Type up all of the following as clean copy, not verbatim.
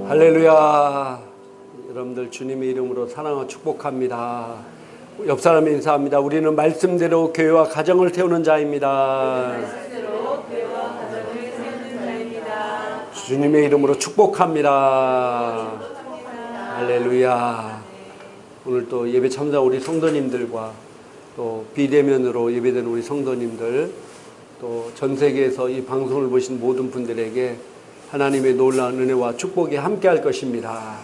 할렐루야. 여러분들 주님의 이름으로 사랑하고 축복합니다. 옆 사람에 인사합니다. 우리는 말씀대로 교회와 가정을 세우는 자입니다. 주님의 이름으로 축복합니다. 할렐루야. 오늘 또 예배 참사 우리 성도님들과 또 비대면으로 예배되는 우리 성도님들, 또 전 세계에서 이 방송을 보신 모든 분들에게 하나님의 놀라운 은혜와 축복이 함께할 것입니다.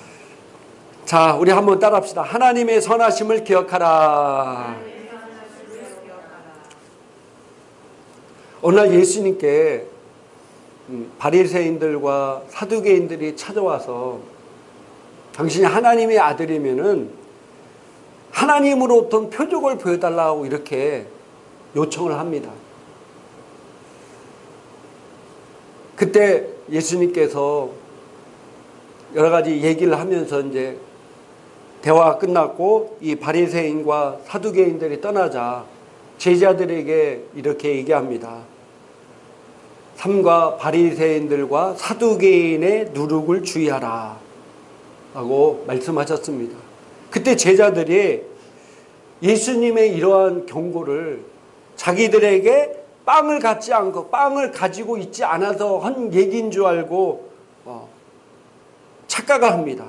자, 우리 한번 따라합시다. 하나님의 선하심을 기억하라. 어느 날 예수님께 바리새인들과 사두개인들이 찾아와서 당신이 하나님의 아들이면은 하나님으로 어떤 표적을 보여달라고 이렇게 요청을 합니다. 그때 예수님께서 여러 가지 얘기를 하면서 이제 대화가 끝났고 이 바리새인과 사두개인들이 떠나자 제자들에게 이렇게 얘기합니다. 삼가 바리새인들과 사두개인의 누룩을 주의하라 라고 말씀하셨습니다. 그때 제자들이 예수님의 이러한 경고를 자기들에게 빵을 갖지 않고 빵을 가지고 있지 않아서 한 얘기인 줄 알고 착각을 합니다.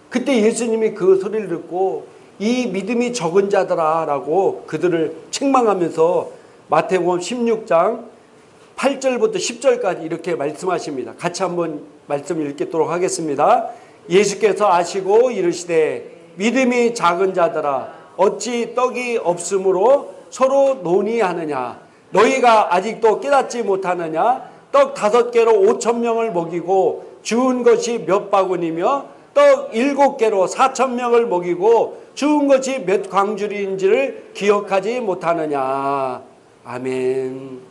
그때 예수님이 그 소리를 듣고 이 믿음이 적은 자들아 라고 그들을 책망하면서 마태복음 16장 8절부터 10절까지 이렇게 말씀하십니다. 같이 한번 말씀을 읽도록 하겠습니다. 예수께서 아시고 이르시되 믿음이 작은 자들아 어찌 떡이 없으므로 서로 논의하느냐. 너희가 아직도 깨닫지 못하느냐. 떡 5개로 5,000명을 먹이고 주운 것이 몇 바구니며 떡 7개로 4,000명을 먹이고 주운 것이 몇 광줄인지를 기억하지 못하느냐. 아멘.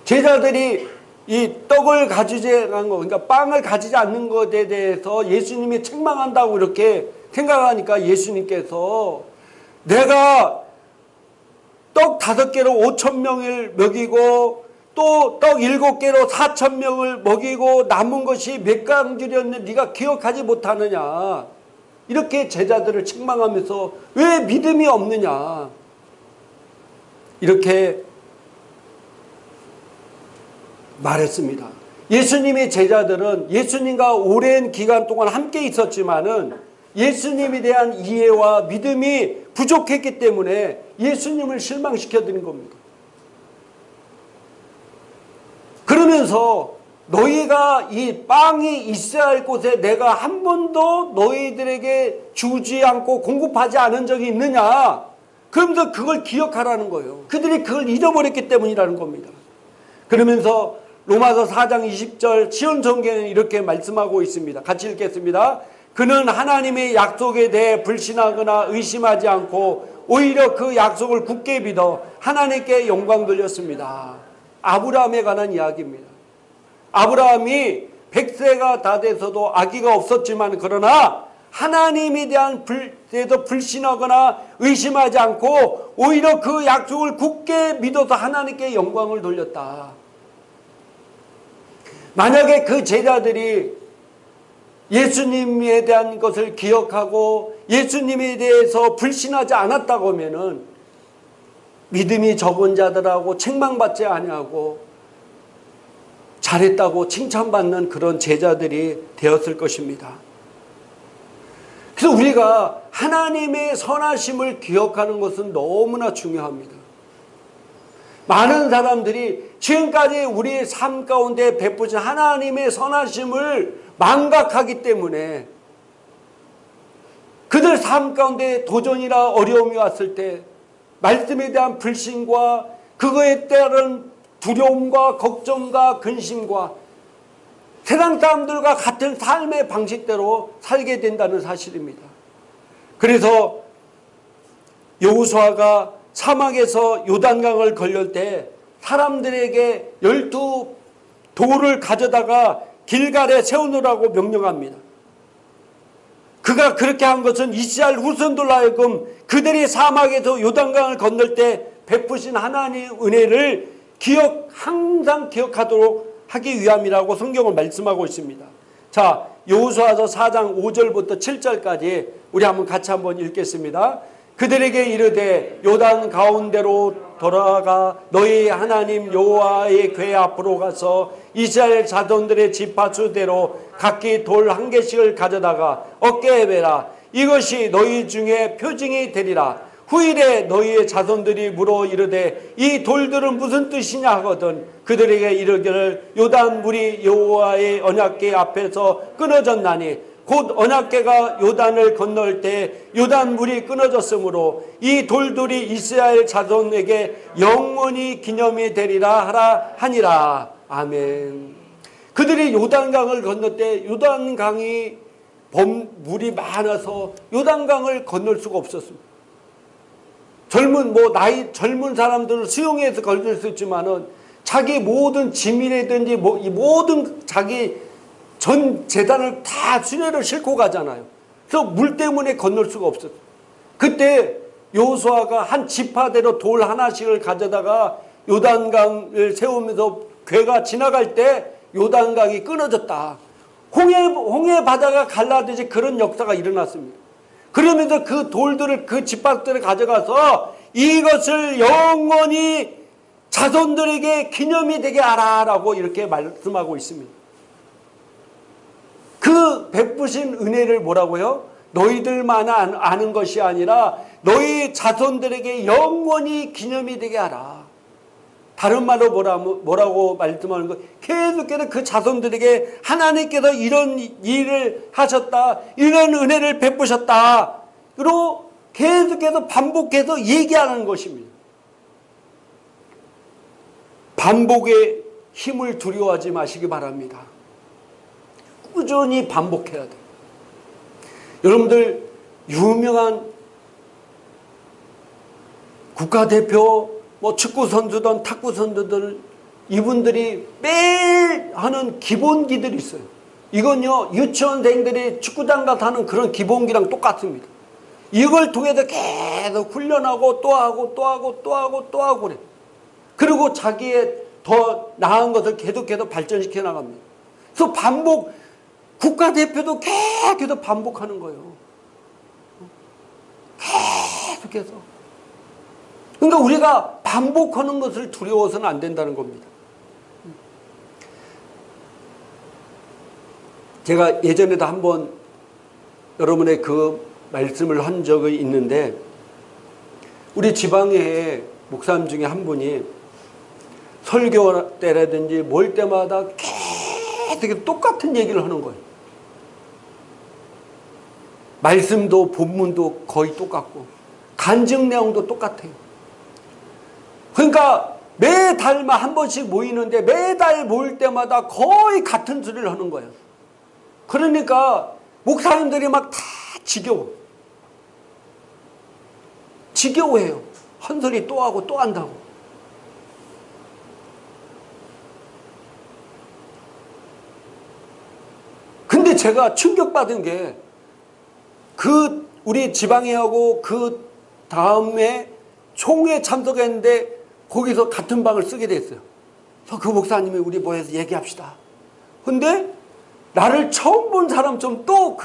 제자들이 이 떡을 가지지 않은 거, 그러니까 빵을 가지지 않는 것에 대해서 예수님이 책망한다고 이렇게 생각하니까 예수님께서 내가 떡 5개로 5,000명을 먹이고 또 떡 7개로 4,000명을 먹이고 남은 것이 몇 광줄이었는데 네가 기억하지 못하느냐. 이렇게 제자들을 책망하면서 왜 믿음이 없느냐. 이렇게 말했습니다. 예수님의 제자들은 예수님과 오랜 기간 동안 함께 있었지만은 예수님에 대한 이해와 믿음이 부족했기 때문에 예수님을 실망시켜드린 겁니다. 그러면서 너희가 이 빵이 있어야 할 곳에 내가 한 번도 너희들에게 주지 않고 공급하지 않은 적이 있느냐. 그러면서 그걸 기억하라는 거예요. 그들이 그걸 잊어버렸기 때문이라는 겁니다. 그러면서 로마서 4장 20절 시온성경에는 이렇게 말씀하고 있습니다. 같이 읽겠습니다. 그는 하나님의 약속에 대해 불신하거나 의심하지 않고 오히려 그 약속을 굳게 믿어 하나님께 영광 돌렸습니다. 아브라함에 관한 이야기입니다. 아브라함이 100세가 다 돼서도 아기가 없었지만 그러나 하나님에 대한 데도 불신하거나 의심하지 않고 오히려 그 약속을 굳게 믿어서 하나님께 영광을 돌렸다. 만약에 그 제자들이 예수님에 대한 것을 기억하고 예수님에 대해서 불신하지 않았다고 하면은 믿음이 적은 자들하고 책망받지 아니하고 잘했다고 칭찬받는 그런 제자들이 되었을 것입니다. 그래서 우리가 하나님의 선하심을 기억하는 것은 너무나 중요합니다. 많은 사람들이 지금까지 우리의 삶 가운데 베푸신 하나님의 선하심을 망각하기 때문에 그들 삶 가운데 도전이나 어려움이 왔을 때 말씀에 대한 불신과 그거에 따른 두려움과 걱정과 근심과 세상 사람들과 같은 삶의 방식대로 살게 된다는 사실입니다. 그래서 여호수아가 사막에서 요단강을 건널 때 사람들에게 12돌을 가져다가 길갈에 세우느라고 명령합니다. 그가 그렇게 한 것은 이스라엘 후손들로 하여금 그들이 사막에서 요단강을 건널 때 베푸신 하나님의 은혜를 항상 기억하도록 하기 위함이라고 성경은 말씀하고 있습니다. 자, 여호수아서 4장 5절부터 7절까지 우리 같이 한번 읽겠습니다. 그들에게 이르되 요단 가운데로 돌아가 너희 하나님 여호와의 궤 앞으로 가서 이스라엘 자손들의 지파수대로 각기 돌 한 개씩을 가져다가 어깨에 매라. 이것이 너희 중에 표징이 되리라. 후일에 너희의 자손들이 물어 이르되 이 돌들은 무슨 뜻이냐 하거든 그들에게 이르기를 요단 물이 여호와의 언약궤 앞에서 끊어졌나니 곧 언약궤가 요단을 건널 때 요단 물이 끊어졌으므로 이 돌들이 이스라엘 자손에게 영원히 기념이 되리라 하라 하니라. 아멘. 그들이 요단강을 건널 때 요단강이 물이 많아서 요단강을 건널 수가 없었습니다. 젊은 사람들은 수영해서 건널 수 있지만은 자기 모든 짐이라든지 이 모든 자기 전 재단을 다 수레를 싣고 가잖아요. 그래서 물 때문에 건널 수가 없었어요. 그때 여호수아가 한 지파대로 돌 하나씩을 가져다가 요단강을 세우면서 궤가 지나갈 때 요단강이 끊어졌다. 홍해 바다가 갈라지지 그런 역사가 일어났습니다. 그러면서 그 돌들을 그 지파들을 가져가서 이것을 영원히 자손들에게 기념이 되게 하라라고 이렇게 말씀하고 있습니다. 그 베푸신 은혜를 뭐라고요? 너희들만 아는 것이 아니라 너희 자손들에게 영원히 기념이 되게 하라. 다른 말로 뭐라고 말씀하는 거? 계속해서 그 자손들에게 하나님께서 이런 일을 하셨다, 이런 은혜를 베푸셨다, 그리고 계속해서 반복해서 얘기하는 것입니다. 반복의 힘을 두려워하지 마시기 바랍니다. 꾸준히 반복해야 돼요. 여러분들 유명한 국가대표 축구 선수든 탁구 선수들 이분들이 매일 하는 기본기들이 있어요. 이건요 유치원생들이 축구장 가서 하는 그런 기본기랑 똑같습니다. 이걸 통해서 계속 훈련하고 또 하고 또 하고 또 하고 또 하고 그래. 그리고 자기의 더 나은 것을 계속해서 발전시켜 나갑니다. 그래서 국가대표도 계속해서 반복하는 거예요. 계속해서. 그러니까 우리가 반복하는 것을 두려워서는 안 된다는 겁니다. 제가 예전에도 한번 여러분의 그 말씀을 한 적이 있는데 우리 지방에 목사님 중에 한 분이 설교 때라든지 뭘 때마다 계속 똑같은 얘기를 하는 거예요. 말씀도 본문도 거의 똑같고 간증 내용도 똑같아요. 그러니까 매달만 한 번씩 모이는데 매달 모일 때마다 거의 같은 소리를 하는 거예요. 그러니까 목사님들이 막 다 지겨워해요. 한 소리 또 하고 또 한다고. 근데 제가 충격받은 게 우리 지방회하고 그 다음에 총회에 참석했는데 거기서 같은 방을 쓰게 됐어요. 그래서 그 목사님이 우리 모여서 얘기합시다. 근데 나를 처음 본 사람처럼 또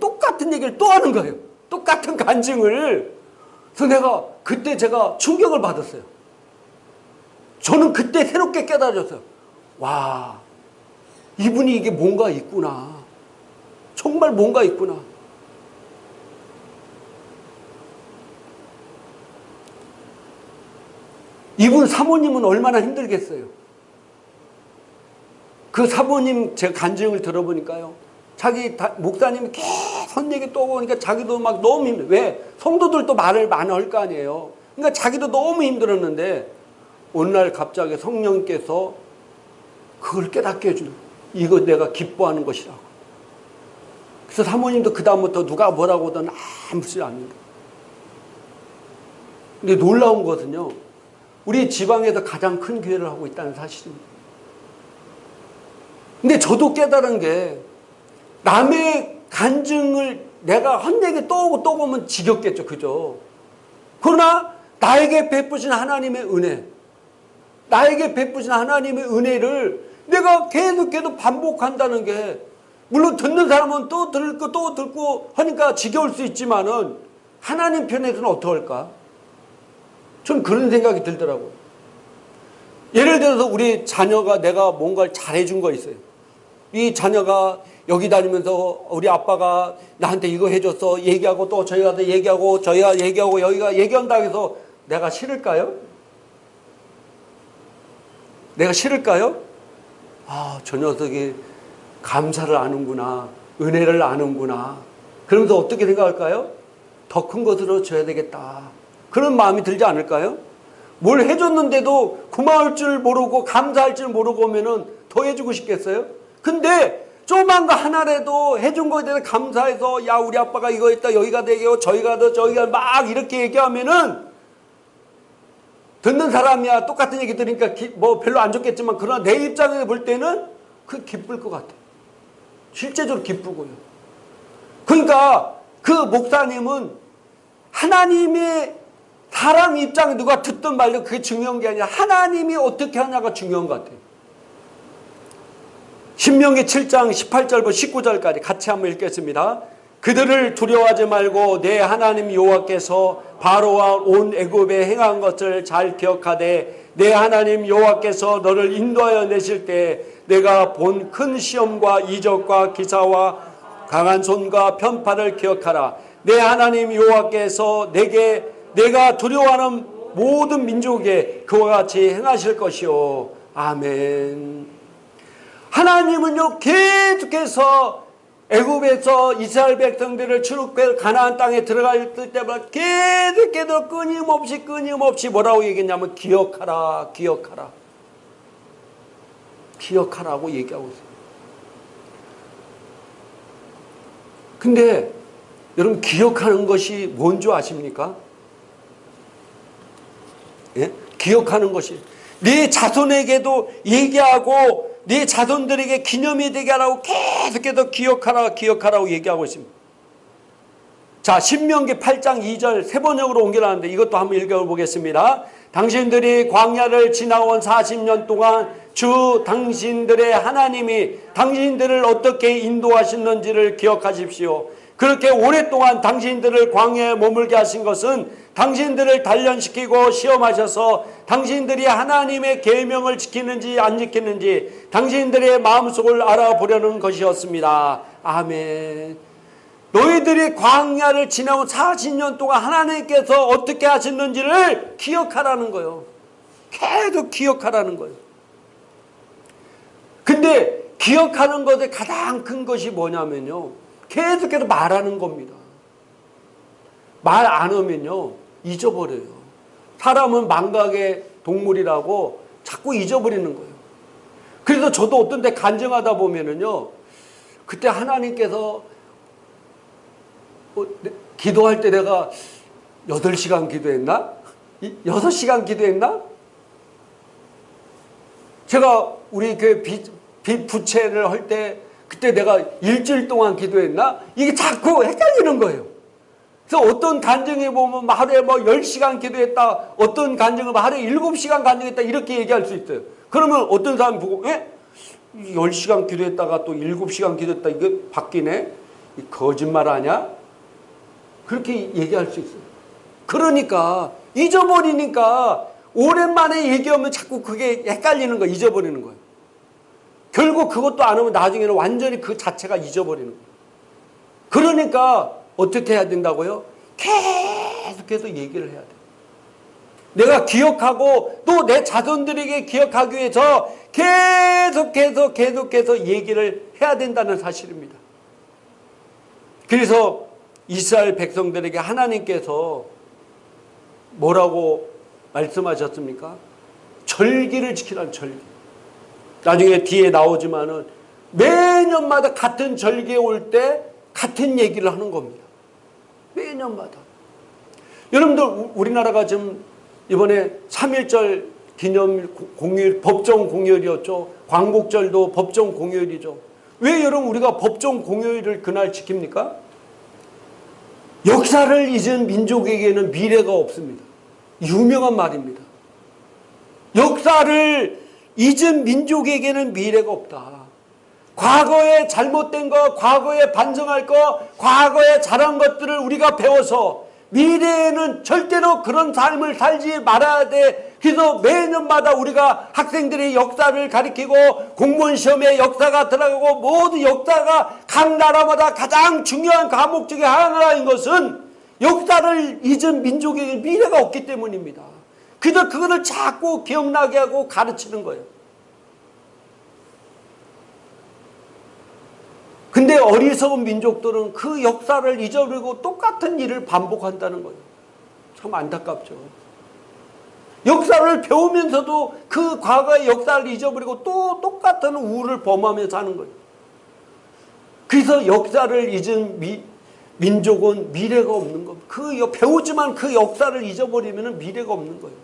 똑같은 얘기를 또 하는 거예요. 똑같은 간증을. 그래서 그때 제가 충격을 받았어요. 저는 그때 새롭게 깨달았어요. 와, 이분이 이게 뭔가 있구나. 정말 뭔가 있구나. 이분 사모님은 얼마나 힘들겠어요. 그 사모님 제 간증을 들어보니까요. 자기 목사님이 계속 얘기 또 오니까 자기도 막 너무 힘들어요. 왜? 성도들도 말을 많이 할 거 아니에요. 그러니까 자기도 너무 힘들었는데 어느 날 갑자기 성령께서 그걸 깨닫게 해주는 거예요. 이거 내가 기뻐하는 것이라고. 그래서 사모님도 그 다음부터 누가 뭐라고 하든 아무 소리 안 해요. 근데 놀라운 것은요. 우리 지방에서 가장 큰 교회를 하고 있다는 사실입니다. 근데 저도 깨달은 게 남의 간증을 내가 헛되게 또 오고 또 오면 지겹겠죠. 그죠? 그러나 나에게 베푸신 하나님의 은혜, 나에게 베푸신 하나님의 은혜를 내가 계속해서 반복한다는 게 물론 듣는 사람은 또 듣고 하니까 지겨울 수 있지만은 하나님 편에서는 어떡할까? 전 그런 생각이 들더라고요. 예를 들어서 우리 자녀가 내가 뭔가를 잘해준 거 있어요. 이 자녀가 여기 다니면서 우리 아빠가 나한테 이거 해줬어 얘기하고 또 저희 가서 얘기하고 저희가 얘기하고 여기가 얘기한다고 해서 내가 싫을까요? 내가 싫을까요? 아, 저 녀석이 감사를 아는구나, 은혜를 아는구나. 그러면서 어떻게 생각할까요? 더 큰 것으로 줘야 되겠다. 그런 마음이 들지 않을까요? 뭘 해줬는데도 고마울 줄 모르고 감사할 줄 모르고 오면은 더 해주고 싶겠어요? 근데 조그만 거 하나라도 해준 거에 대해서 감사해서 야 우리 아빠가 이거 했다 여기가 되고 저희가 막 이렇게 얘기하면은 듣는 사람이야 똑같은 얘기 들으니까 뭐 별로 안 좋겠지만 그러나 내 입장에서 볼 때는 그 기쁠 것 같아. 실제적으로 기쁘고요. 그러니까 그 목사님은 하나님의 사람 입장에 누가 듣든 말든 그게 중요한 게 아니라 하나님이 어떻게 하냐가 중요한 것 같아요. 신명기 7장 18절부터 19절까지 같이 한번 읽겠습니다. 그들을 두려워하지 말고 내 하나님 여호와께서 바로와 온 애굽에 행한 것을 잘 기억하되 내 하나님 여호와께서 너를 인도하여 내실 때 내가 본 큰 시험과 이적과 기사와 강한 손과 편파를 기억하라. 내 하나님 여호와께서 내가 두려워하는 모든 민족에 그와 같이 행하실 것이요. 아멘. 하나님은요 계속해서 애굽에서 이스라엘 백성들을 출애굽해서 가나안 땅에 들어갈 때마다 계속해서 끊임없이 뭐라고 얘기했냐면 기억하라고 얘기하고 있어요. 근데 여러분 기억하는 것이 뭔 줄 아십니까? 예? 기억하는 것이 네 자손에게도 얘기하고 네 자손들에게 기념이 되게 하라고 계속해서 기억하라고 얘기하고 있습니다. 자, 신명기 8장 2절 세 번역으로 옮겨놨는데 이것도 한번 읽어보겠습니다. 당신들이 광야를 지나온 40년 동안 주 당신들의 하나님이 당신들을 어떻게 인도하셨는지를 기억하십시오. 그렇게 오랫동안 당신들을 광야에 머물게 하신 것은 당신들을 단련시키고 시험하셔서 당신들이 하나님의 계명을 지키는지 안 지키는지 당신들의 마음속을 알아보려는 것이었습니다. 아멘. 너희들이 광야를 지나온 40년 동안 하나님께서 어떻게 하셨는지를 기억하라는 거예요. 계속 기억하라는 거예요. 근데 기억하는 것의 가장 큰 것이 뭐냐면요. 계속해서 말하는 겁니다. 말 안 하면요. 잊어버려요. 사람은 망각의 동물이라고 자꾸 잊어버리는 거예요. 그래서 저도 어떤 때 간증하다 보면은요. 그때 하나님께서 기도할 때 내가 8시간 기도했나? 6시간 기도했나? 제가 우리 교회 빚 부채를 할 때 그때 내가 일주일 동안 기도했나? 이게 자꾸 헷갈리는 거예요. 그래서 어떤 간증에 보면 하루에 뭐 10시간 기도했다. 어떤 간증은 하루에 7시간 간증했다. 이렇게 얘기할 수 있어요. 그러면 어떤 사람이 보고 10시간 기도했다가 또 7시간 기도했다. 이거 바뀌네? 거짓말 아냐? 그렇게 얘기할 수 있어요. 그러니까 잊어버리니까 오랜만에 얘기하면 자꾸 그게 헷갈리는 거예요. 잊어버리는 거예요. 결국 그것도 안 하면 나중에는 완전히 그 자체가 잊어버리는 거예요. 그러니까 어떻게 해야 된다고요? 계속해서 얘기를 해야 돼요. 내가 기억하고 또 내 자손들에게 기억하기 위해서 계속해서 얘기를 해야 된다는 사실입니다. 그래서 이스라엘 백성들에게 하나님께서 뭐라고 말씀하셨습니까? 절기를 지키라는 절기. 나중에 뒤에 나오지만은 매년마다 같은 절기에 올 때 같은 얘기를 하는 겁니다. 매년마다. 여러분들 우리나라가 지금 이번에 3.1절 기념 공휴일 법정 공휴일이었죠. 광복절도 법정 공휴일이죠. 왜 여러분 우리가 법정 공휴일을 그날 지킵니까? 역사를 잊은 민족에게는 미래가 없습니다. 유명한 말입니다. 역사를 잊은 민족에게는 미래가 없다. 과거에 잘못된 거, 과거에 반성할 거, 과거에 잘한 것들을 우리가 배워서 미래에는 절대로 그런 삶을 살지 말아야 돼. 그래서 매년마다 우리가 학생들이 역사를 가리키고 공무원 시험에 역사가 들어가고 모든 역사가 각 나라마다 가장 중요한 과목 중에 하나인 것은 역사를 잊은 민족에게 미래가 없기 때문입니다. 그래서 그거를 자꾸 기억나게 하고 가르치는 거예요. 근데 어리석은 민족들은 그 역사를 잊어버리고 똑같은 일을 반복한다는 거예요. 참 안타깝죠. 역사를 배우면서도 그 과거의 역사를 잊어버리고 또 똑같은 우를 범하며 사는 거예요. 그래서 역사를 잊은 민족은 미래가 없는 겁니다. 배우지만 그 역사를 잊어버리면 미래가 없는 거예요.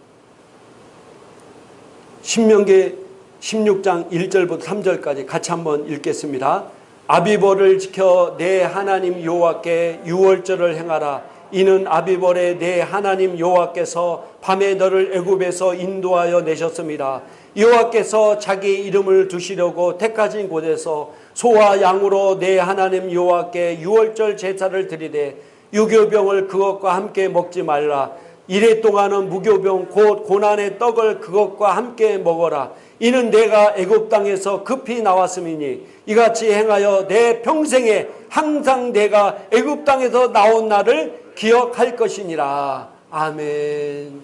신명기 16장 1절부터 3절까지 같이 한번 읽겠습니다. 아비벌을 지켜 내 하나님 여호와께 유월절을 행하라. 이는 아비벌에 내 하나님 여호와께서 밤에 너를 애굽에서 인도하여 내셨습니다. 여호와께서 자기 이름을 두시려고 택하신 곳에서 소와 양으로 내 하나님 여호와께 유월절 제사를 드리되 유교병을 그것과 함께 먹지 말라. 이래 동안은 무교병 곧 고난의 떡을 그것과 함께 먹어라. 이는 내가 애굽 땅에서 급히 나왔음이니 이같이 행하여 내 평생에 항상 내가 애굽 땅에서 나온 날을 기억할 것이니라. 아멘.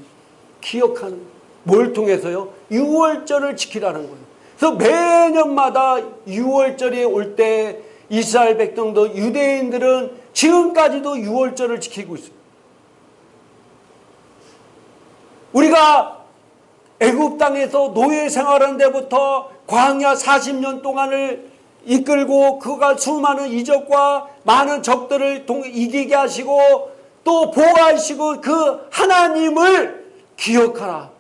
기억하는 뭘 통해서요? 유월절을 지키라는 거예요. 그래서 매년마다 유월절이 올 때 이스라엘 백성도 유대인들은 지금까지도 유월절을 지키고 있습니다. 우리가 애굽 땅에서 노예 생활한 데부터 광야 40년 동안을 이끌고 그가 수많은 이적과 많은 적들을 이기게 하시고 또 보호하시고 그 하나님을 기억하라.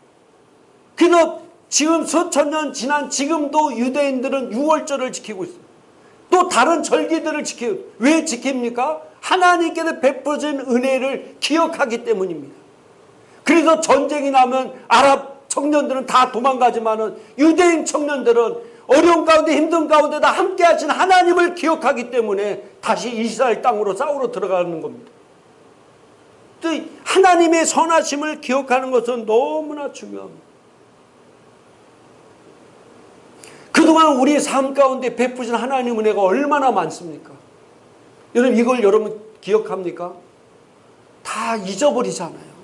그래서 지금 수천 년 지난 지금도 유대인들은 유월절을 지키고 있어요. 또 다른 절기들을 지켜요. 왜 지킵니까? 하나님께서 베푸신 은혜를 기억하기 때문입니다. 그래서 전쟁이 나면 아랍 청년들은 다 도망가지만은 유대인 청년들은 어려운 가운데 힘든 가운데 다 함께 하신 하나님을 기억하기 때문에 다시 이스라엘 땅으로 싸우러 들어가는 겁니다. 또 하나님의 선하심을 기억하는 것은 너무나 중요합니다. 그동안 우리의 삶 가운데 베푸신 하나님 은혜가 얼마나 많습니까? 여러분 이걸 여러분 기억합니까? 다 잊어버리잖아요.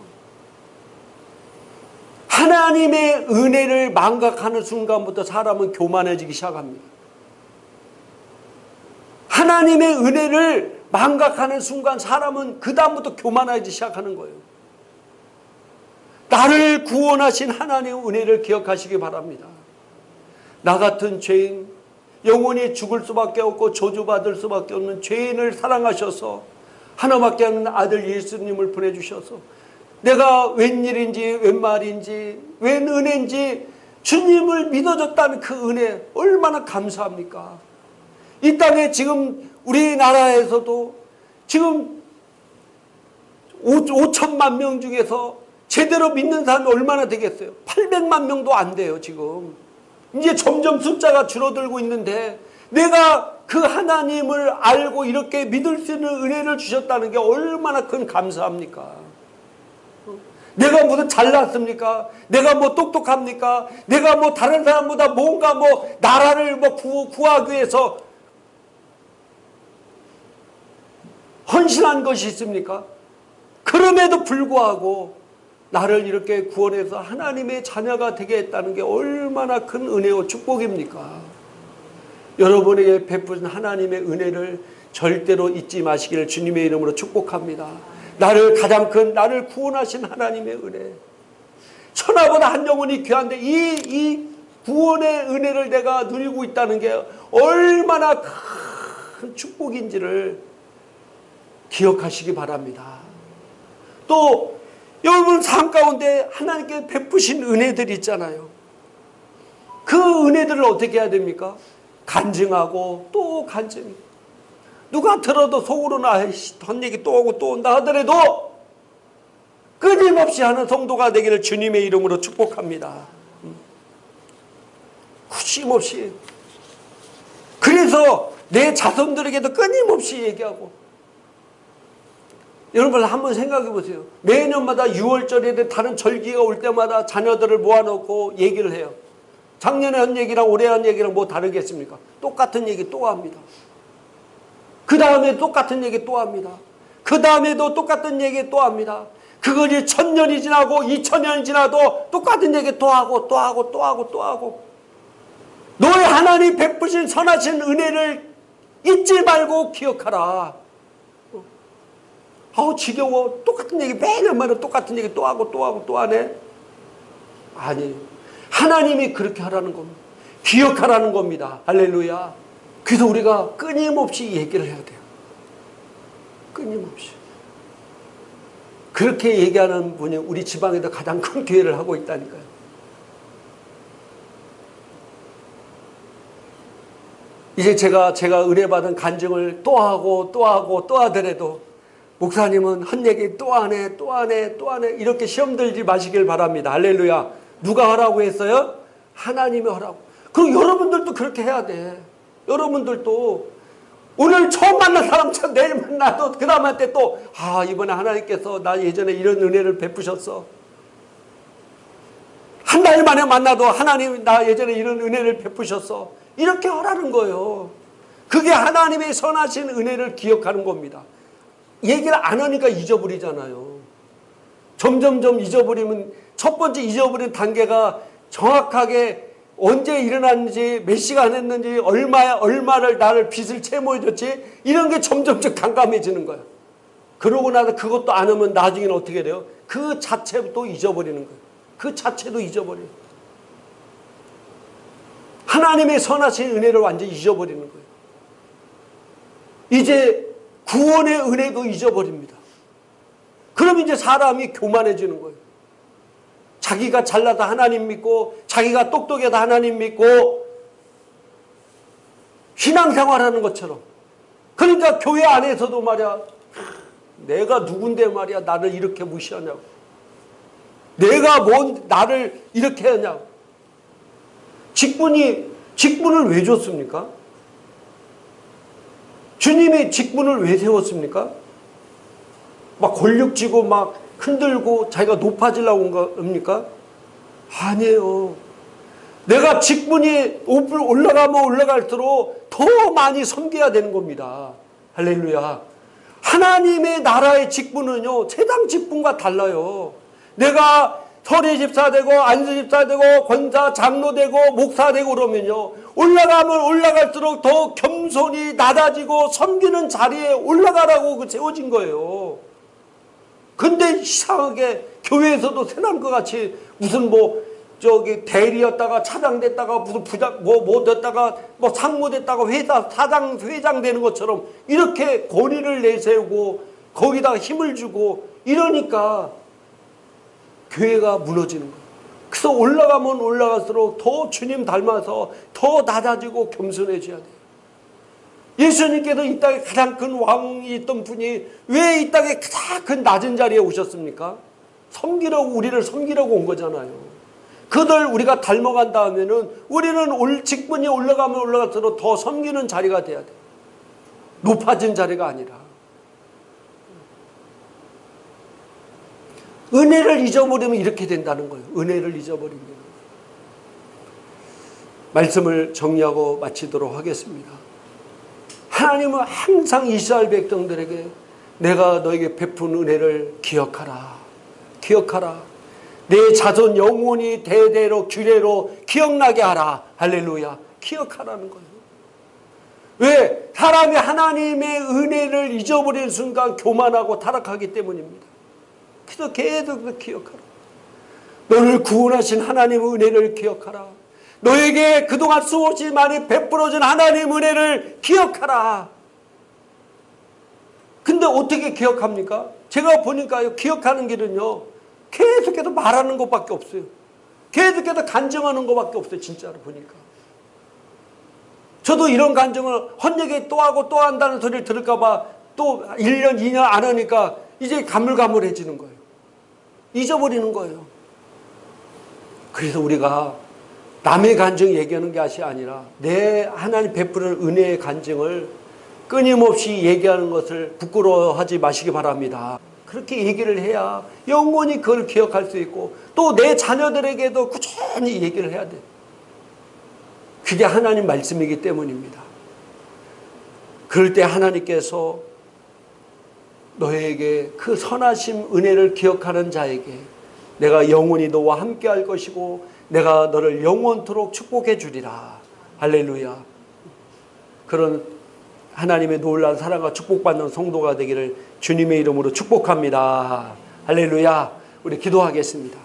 하나님의 은혜를 망각하는 순간부터 사람은 교만해지기 시작합니다. 하나님의 은혜를 망각하는 순간 사람은 그 다음부터 교만해지기 시작하는 거예요. 나를 구원하신 하나님의 은혜를 기억하시기 바랍니다. 나 같은 죄인, 영원히 죽을 수밖에 없고 저주받을 수밖에 없는 죄인을 사랑하셔서 하나밖에 없는 아들 예수님을 보내주셔서 내가 웬일인지 웬말인지 웬 은혜인지 주님을 믿어줬다는 그 은혜 얼마나 감사합니까? 이 땅에 지금 우리나라에서도 지금 5천만 명 중에서 제대로 믿는 사람이 얼마나 되겠어요? 800만 명도 안 돼요 지금. 이제 점점 숫자가 줄어들고 있는데 내가 그 하나님을 알고 이렇게 믿을 수 있는 은혜를 주셨다는 게 얼마나 큰 감사합니까? 내가 무슨 잘났습니까? 내가 뭐 똑똑합니까? 내가 뭐 다른 사람보다 뭔가 뭐 나라를 뭐 구하기 위해서 헌신한 것이 있습니까? 그럼에도 불구하고 나를 이렇게 구원해서 하나님의 자녀가 되게 했다는 게 얼마나 큰 은혜와 축복입니까? 여러분에게 베푸신 하나님의 은혜를 절대로 잊지 마시기를 주님의 이름으로 축복합니다. 나를 가장 큰 나를 구원하신 하나님의 은혜, 천하보다 한 영혼이 귀한데 이 구원의 은혜를 내가 누리고 있다는 게 얼마나 큰 축복인지를 기억하시기 바랍니다. 또 여러분 삶 가운데 하나님께 베푸신 은혜들이 있잖아요. 그 은혜들을 어떻게 해야 됩니까? 간증하고 또 간증. 누가 들어도 속으로는 한 얘기 또 오고 또 온다 하더라도 끊임없이 하는 성도가 되기를 주님의 이름으로 축복합니다. 후심없이 그래서 내 자손들에게도 끊임없이 얘기하고. 여러분 한번 생각해 보세요. 매년마다 6월절에 다른 절기가 올 때마다 자녀들을 모아놓고 얘기를 해요. 작년에 한 얘기랑 올해 한 얘기랑 뭐 다르겠습니까? 똑같은 얘기 또 합니다. 그 다음에 똑같은 얘기 또 합니다. 그 다음에도 똑같은 얘기 또 합니다. 그것이 1000년이 지나고 2000년이 지나도 똑같은 얘기 또 하고 또 하고 또 하고 또 하고. 너의 하나님 베푸신 선하신 은혜를 잊지 말고 기억하라. 아우 지겨워. 똑같은 얘기 매년마다 똑같은 얘기 또 하고 또 하고 또 하네. 아니, 하나님이 그렇게 하라는 겁니다. 기억하라는 겁니다. 할렐루야. 그래서 우리가 끊임없이 얘기를 해야 돼요. 끊임없이. 그렇게 얘기하는 분이 우리 지방에도 가장 큰 교회를 하고 있다니까요. 이제 제가 은혜 받은 간증을 또 하고 또 하고 또 하더라도 목사님은 한 얘기 또 하네 또 하네 또 하네 이렇게 시험 들지 마시길 바랍니다. 할렐루야. 누가 하라고 했어요? 하나님이 하라고. 그럼 여러분들도 그렇게 해야 돼. 여러분들도 오늘 처음 만난 사람처럼 내일 만나도 그 다음한테 또 이번에 하나님께서 나 예전에 이런 은혜를 베푸셨어. 한 달 만에 만나도 하나님 나 예전에 이런 은혜를 베푸셨어. 이렇게 하라는 거예요. 그게 하나님의 선하신 은혜를 기억하는 겁니다. 얘기를 안 하니까 잊어버리잖아요. 점점점 잊어버리면 첫 번째 잊어버린 단계가 정확하게 언제 일어났는지 몇 시간 했는지 얼마를 나를 빚을 채무해줬지 이런 게 점점점 깜깜해지는 거예요. 그러고 나서 그것도 안 하면 나중에는 어떻게 돼요? 그 자체도 잊어버리는 거예요. 그 자체도 잊어버려요. 하나님의 선하신 은혜를 완전히 잊어버리는 거예요. 이제 구원의 은혜도 잊어버립니다. 그럼 이제 사람이 교만해지는 거예요. 자기가 잘나다 하나님 믿고 자기가 똑똑하다 하나님 믿고 신앙생활하는 것처럼. 그러니까 교회 안에서도 말이야 내가 누군데 말이야 나를 이렇게 무시하냐고. 내가 뭔 나를 이렇게 하냐고. 직분을 왜 줬습니까? 주님이 직분을 왜 세웠습니까? 막 권력지고 막 흔들고 자기가 높아지려고 온 겁니까? 아니에요. 내가 직분이 올라가면 올라갈수록 더 많이 섬겨야 되는 겁니다. 할렐루야. 하나님의 나라의 직분은요 세상 직분과 달라요. 내가 설의 집사 되고 안수 집사 되고 권사 장로 되고 목사 되고 그러면요 올라가면 올라갈수록 더 겸손히 낮아지고 섬기는 자리에 올라가라고 세워진 거예요. 근데 이상하게 교회에서도 세난 것 같이 무슨 대리였다가 차장 됐다가 무슨 부장 됐다가 상무 됐다가 회사 회장 되는 것처럼 이렇게 권위를 내세우고 거기다가 힘을 주고 이러니까 교회가 무너지는 거예요. 그래서 올라가면 올라갈수록 더 주님 닮아서 더 낮아지고 겸손해져야 돼요. 예수님께서 이 땅에 가장 큰 왕이 있던 분이 왜 이 땅에 가장 큰 낮은 자리에 오셨습니까? 우리를 섬기려고 온 거잖아요. 그들 우리가 닮아간다 하면은 우리는 직분이 올라가면 올라갈수록 더 섬기는 자리가 돼야 돼요. 높아진 자리가 아니라. 은혜를 잊어버리면 이렇게 된다는 거예요. 은혜를 잊어버리면. 말씀을 정리하고 마치도록 하겠습니다. 하나님은 항상 이스라엘 백성들에게 내가 너에게 베푼 은혜를 기억하라. 기억하라. 내 자손 영원히 대대로 규례로 기억나게 하라. 할렐루야. 기억하라는 거예요. 왜? 사람이 하나님의 은혜를 잊어버리는 순간 교만하고 타락하기 때문입니다. 그래서 계속 기억하라. 너를 구원하신 하나님의 은혜를 기억하라. 너에게 그동안 수없이 많이 베풀어준 하나님의 은혜를 기억하라. 근데 어떻게 기억합니까? 제가 보니까요, 기억하는 길은요, 계속해서 말하는 것밖에 없어요. 계속해서 간증하는 것밖에 없어요. 진짜로 보니까. 저도 이런 간증을 헛얘기 또 하고 또 한다는 소리를 들을까봐 또 1년, 2년 안 하니까 이제 가물가물해지는 거예요. 잊어버리는 거예요. 그래서 우리가 남의 간증 얘기하는 것이 아니라 내 하나님 베푸는 은혜의 간증을 끊임없이 얘기하는 것을 부끄러워하지 마시기 바랍니다. 그렇게 얘기를 해야 영원히 그걸 기억할 수 있고 또 내 자녀들에게도 꾸준히 얘기를 해야 돼요. 그게 하나님 말씀이기 때문입니다. 그럴 때 하나님께서 너에게 그 선하심 은혜를 기억하는 자에게 내가 영원히 너와 함께 할 것이고 내가 너를 영원토록 축복해 주리라. 할렐루야. 그런 하나님의 놀라운 사랑과 축복받는 성도가 되기를 주님의 이름으로 축복합니다. 할렐루야. 우리 기도하겠습니다.